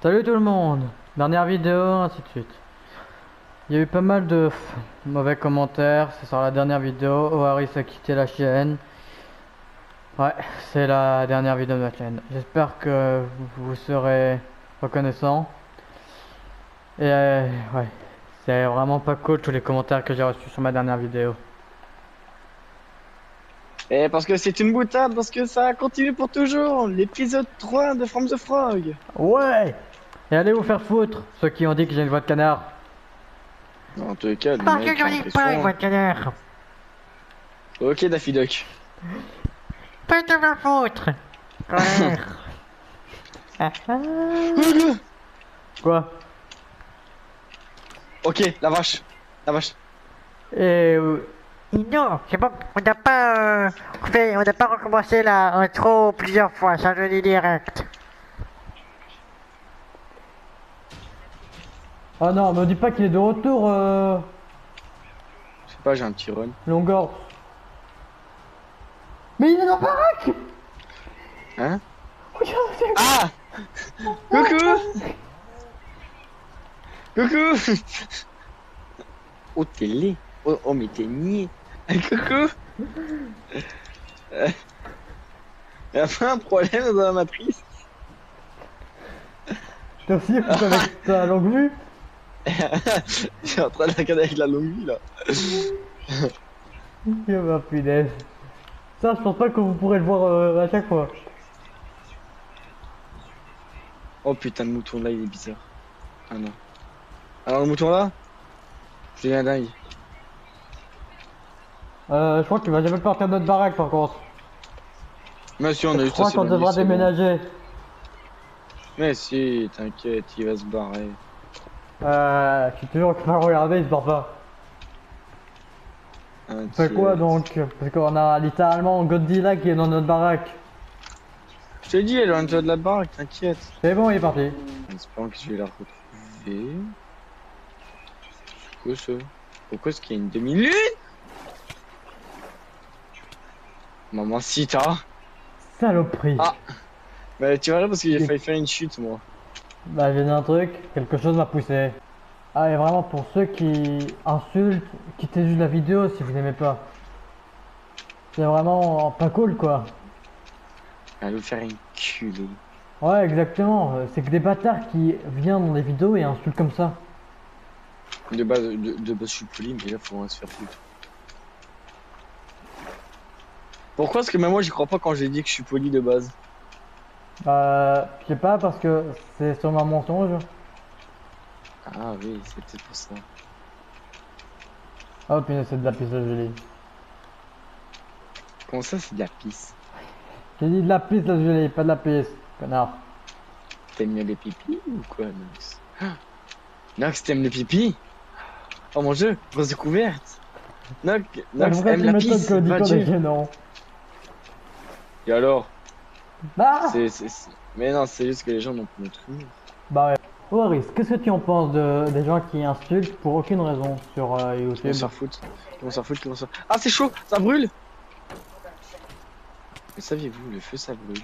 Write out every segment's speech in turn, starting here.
Salut tout le monde. Dernière vidéo, ainsi de suite. Il y a eu pas mal de mauvais commentaires. C'est sur la dernière vidéo. Oaris a quitté la chaîne. Ouais, c'est la dernière vidéo de la chaîne. J'espère que vous serez reconnaissant. Et ouais, c'est vraiment pas cool tous les commentaires que j'ai reçus sur ma dernière vidéo. Et parce que c'est une boutade, parce que ça continue pour toujours. L'épisode 3 de From the Frog. Ouais. Et allez vous faire foutre, ceux qui ont dit que j'ai une voix de canard. En tous les cas, le Parce que mec j'en en ai pas une question. voix de canard. Ok, Daffy Duck. Pas de me foutre. Connard. Ah, ah. Quoi? Ok, la vache. La vache. Et non, c'est bon, on n'a pas recommencé la intro plusieurs fois, ça je dis direct. Ah non, me dis pas qu'il est de retour, Je sais pas, j'ai un petit run. Longor. Mais il est dans baraque. Hein? Regarde, Ah! Coucou! Coucou! Oh, t'es laid. Oh, mais t'es niais. Coucou! Y'a pas un problème dans la matrice? t'es aussi écoute avec ta longue vue. Je suis en train de regarder avec la longue vue là. Oh ma punaise. Ça, je pense pas que vous pourrez le voir à chaque fois. Oh putain, le mouton là, il est bizarre. Ah non. Alors, le mouton là? Je deviens dingue. Je crois qu'il va jamais partir de notre baraque par contre. Monsieur, on a Je juste crois assez qu'on devra c'est bon. déménager. Mais si, t'inquiète, il va se barrer. Je suis toujours en train de regarder, il se barre pas. C'est quoi donc? Parce qu'on a littéralement Godzilla qui est dans notre baraque. Je te dis, elle est en dessous de la baraque, t'inquiète. C'est bon, il est parti. En espérant que je vais la retrouver. Quoi ça? Pourquoi est-ce qu'il y a une demi-lune? Maman, si t'as. Saloperie. Ah! Bah, tu vois, parce que j'ai failli faire une chute, moi. Bah j'ai dit un truc, quelque chose m'a poussé. Ah et vraiment pour ceux qui insultent, quittez juste la vidéo si vous n'aimez pas. C'est vraiment pas cool quoi. Elle va nous faire une culée. Ouais exactement, c'est que des bâtards qui viennent dans des vidéos et insultent comme ça. De base, je suis poli, mais là, faut se faire foutre. Pourquoi? Parce que même moi, j'y crois pas quand j'ai dit que je suis poli de base. Je sais pas parce que c'est sûrement un mensonge. Ah oui, c'est peut-être pour ça. Oh punaise c'est de la pisse de gelée. Comment ça, c'est de la pisse? J'ai dit de la pisse de gelée, pas de la pisse, connard. T'aimes mieux les pipis ou quoi, Nox? Nox, t'aimes le pipi? Oh mon dieu, grosse découverte! Nox aime la pisse, va Dieu! Non. Et alors? Ah Mais non, c'est juste que les gens n'ont pas notre humour. Bah ouais. Boris, qu'est-ce que tu en penses des gens qui insultent pour aucune raison sur YouTube? On s'en fout. On s'en fout, comment ça? Ah, c'est chaud, ça brûle! Mais saviez-vous, le feu ça brûle?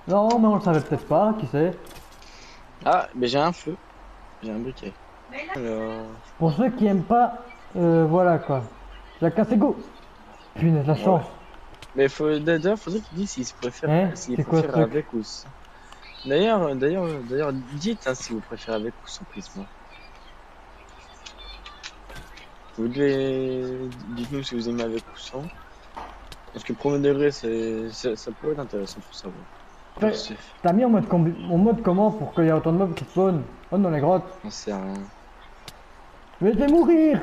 Non, mais on le savait peut-être pas, qui sait. Ah, mais j'ai un feu. J'ai un briquet. Alors... Pour ceux qui aiment pas, voilà quoi. Chacun ses goûts. Punaise, la chance. Mais d'ailleurs, faudrait qu'ils disent s'ils préfèrent, Hein? s'ils C'est quoi ce préfèrent truc? avec ou sans. D'ailleurs, dites hein, si vous préférez avec ou sans prisme. Vous devez... Dites-nous si vous aimez avec ou sans. Parce que premier degré, ça pourrait être intéressant pour savoir. Ouais, t'as mis en mode comment pour qu'il y ait autant de mobs qui spawnent? Oh dans les grottes. J'en sais rien. Je vais mourir!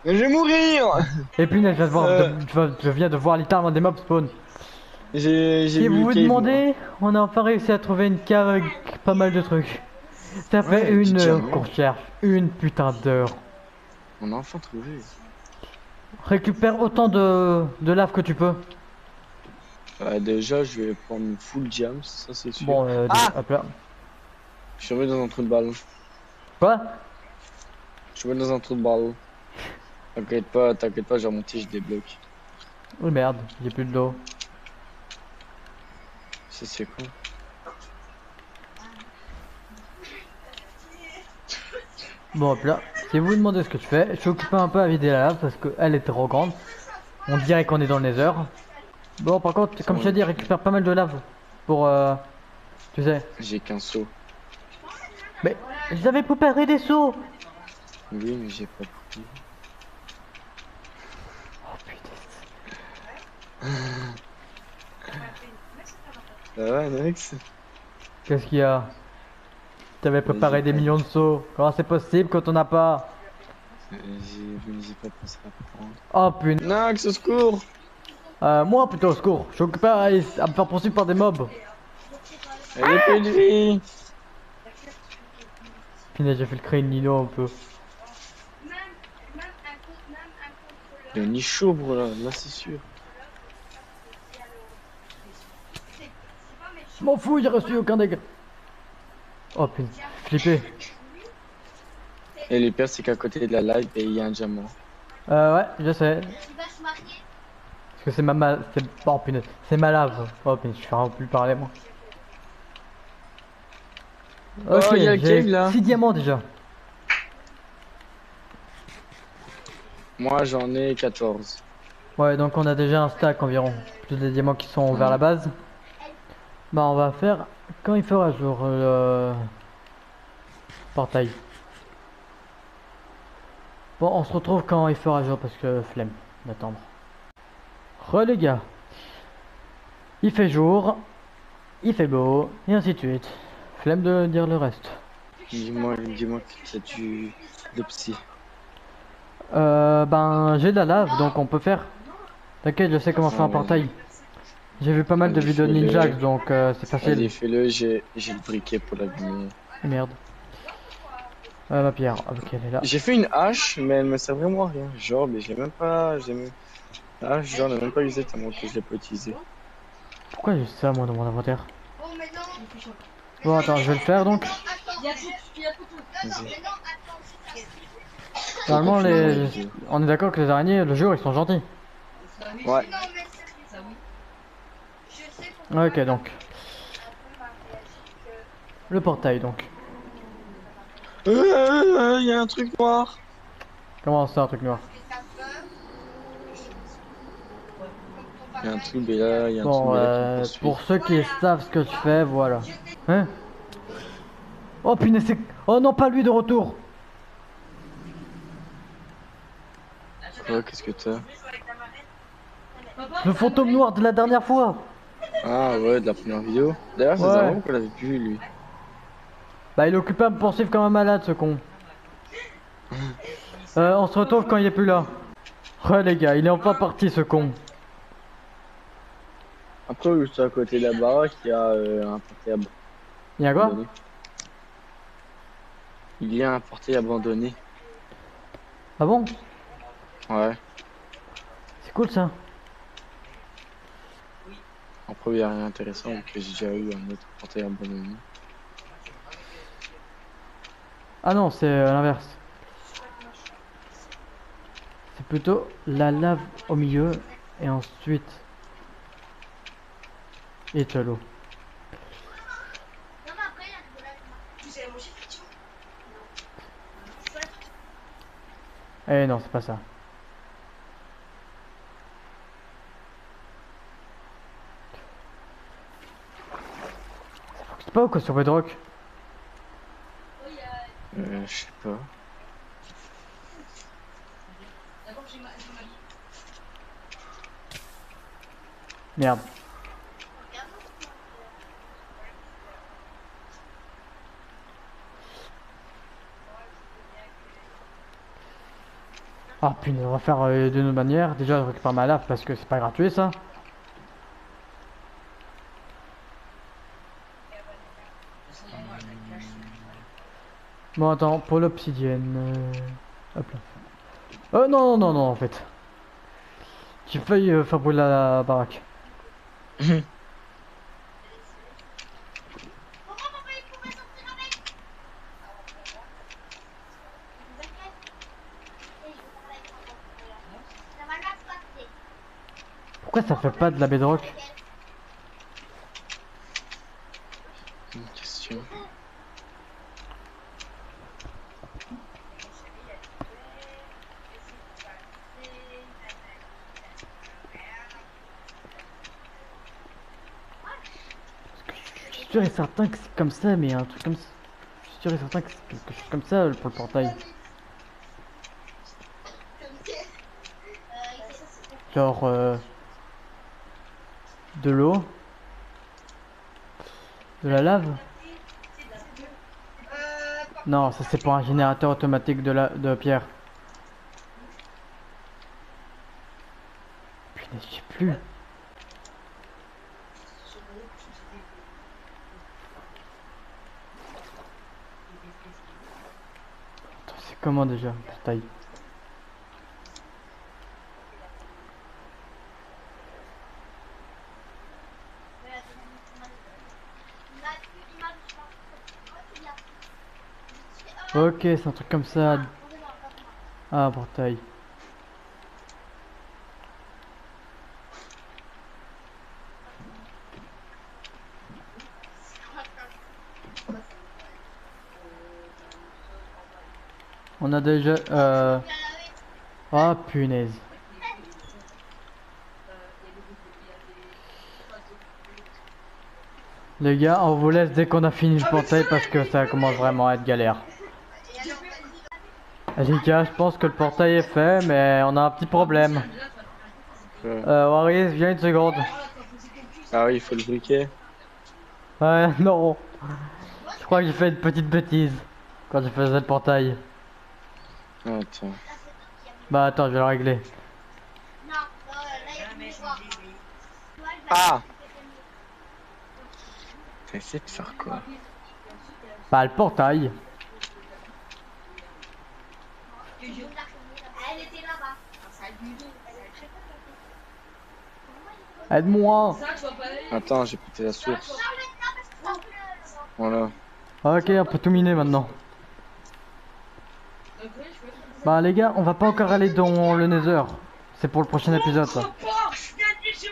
Mais je vais mourir! Et punaise, je viens de voir littéralement des mobs spawn. J'ai Si vu vous vous cave, demandez, on a enfin réussi à trouver une cave avec pas mal de trucs. Ça fait Ouais, une heure diamants. qu'on cherche. Une putain d'heure. On a enfin trouvé. Récupère autant de lave que tu peux. Déjà, je vais prendre full jams, ça c'est sûr. Bon, Ah! hop là. Je suis tombé dans un trou de balle. Quoi? Je suis tombé dans un trou de balle. T'inquiète pas, j'ai remonté, je débloque. Oh merde, j'ai plus de dos. Ça c'est con. Bon hop là, si vous vous demandez ce que je fais, je suis occupé un peu à vider la lave parce qu'elle est trop grande. On dirait qu'on est dans le nether. Bon par contre, comme je t'ai dit, récupère pas mal de lave pour tu sais. J'ai qu'un seau. Mais j'avais préparé des seaux. Oui, mais j'ai pas pris. Oh putain. Ça va, Alex? Qu'est-ce qu'il y a? T'avais préparé des millions de seaux. Comment c'est possible quand on n'a pas? J'ai pas pensé à prendre. Oh putain. Nox, au secours! Moi plutôt au secours. Je suis occupé à me faire poursuivre par des mobs. Elle est plus de vie! Putain, j'ai fait le créer une Nino un peu. Il y a un nid chaud, bro, là c'est sûr. Je m'en fous, j'ai reçu aucun dégât. Oh putain, flippé. Et le pire, c'est qu'à côté de la live, il y a un diamant. Ouais, je sais. Parce que c'est ma mal... c'est... Oh punaise, c'est ma lave. Oh punaise, je fais vraiment plus parler moi. Ok, Oh, il y a le cave j'ai là. 6 diamants déjà. Moi, j'en ai 14. Ouais, donc on a déjà un stack environ. Plus des diamants qui sont vers la base. Bah on va faire quand il fera jour le portail. Bon, on se retrouve quand il fera jour parce que flemme d'attendre. Re les gars. Il fait jour, il fait beau, et ainsi de suite. Flemme de dire le reste. Dis-moi que t'as de psy. Ben j'ai de la lave donc on peut faire. T'inquiète, je sais comment faire un portail. J'ai vu pas mal de Allez, vidéos de fais-le. Ninjax donc c'est facile. Allez, fais-le, j'ai le briquet pour l'abîmer. Merde. Ma pierre, ok elle est là. J'ai fait une hache, mais elle me sert vraiment à rien. Genre, mais j'ai même pas. La hache, genre, elle n'a même pas usé tellement que je l'ai pas utilisé. Pourquoi j'ai ça moi dans mon inventaire? Bon attends, je vais le faire donc. Vas-y. Normalement on est d'accord que les araignées le jour ils sont gentils. Ouais. Ok donc. Le portail donc. Il y a un truc noir. Comment ça un truc noir? Il y a un truc, mais là, il y a un truc, Bon mais là qui me poursuit. pour ceux qui savent ce que je fais, voilà. Hein? Oh punaise c'est... Oh non pas lui de retour. Quoi, qu'est-ce que t'as? Le fantôme noir de la dernière fois. Ah ouais, de la première vidéo. D'ailleurs, ça faisait Ouais. vraiment qu'on l'avait plus vu, lui. Bah il est occupé à me poursuivre comme un malade ce con. On se retrouve quand il est plus là. Ouais les gars, il est enfin parti ce con. Après, juste à côté de la baraque, il y a un portail Il y a quoi? abandonné. Il y a un portail abandonné. Ah bon? Ouais. C'est cool ça. Après, il n'y a rien d'intéressant, vu que j'ai déjà eu un autre portail abandonné. Ah non, c'est l'inverse. C'est plutôt la lave au milieu et ensuite et de l'eau. Eh non, c'est pas ça. Ça fonctionne pas ou quoi sur Bedrock? Je sais pas. Merde. Ah punaise, on va faire de nos manières. Déjà, je récupère ma lave parce que c'est pas gratuit ça. Bon, attends, pour l'obsidienne. Hop là. Non, non, non, non, en fait. J'ai failli faire brûler la baraque. Pourquoi ça fait pas de la bedrock? sûr et certain que c'est comme ça, mais un truc comme ça. Je suis sûr et certain que c'est quelque chose comme ça pour le portail. Genre de l'eau, de la lave. Non, ça c'est pour un générateur automatique de pierre. Putain, je sais plus. Attends, c'est comment déjà le portail? Ok, c'est un truc comme ça. Ah, portail. On a déjà... Ah, punaise. Les gars, on vous laisse dès qu'on a fini le portail parce que ça commence vraiment à être galère. Les gars, je pense que le portail est fait, mais on a un petit problème. Waris, viens une seconde. Ah oui, il faut le briquet. Ouais, non. Je crois que j'ai fait une petite bêtise quand je faisais le portail. Attends. Bah attends, je vais le régler. Ah! T'as essayé de faire quoi? Bah le portail. Aide-moi. Attends, j'ai pété la source. Voilà. Ok, on peut tout miner maintenant. Bah les gars, on va pas encore aller dans le Nether. C'est pour le prochain épisode ça.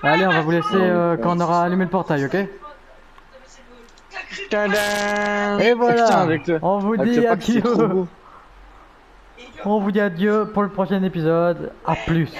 Allez, on va vous laisser quand on aura allumé le portail, ok? Et voilà, on vous dit adieu. On vous dit adieu pour le prochain épisode. À plus.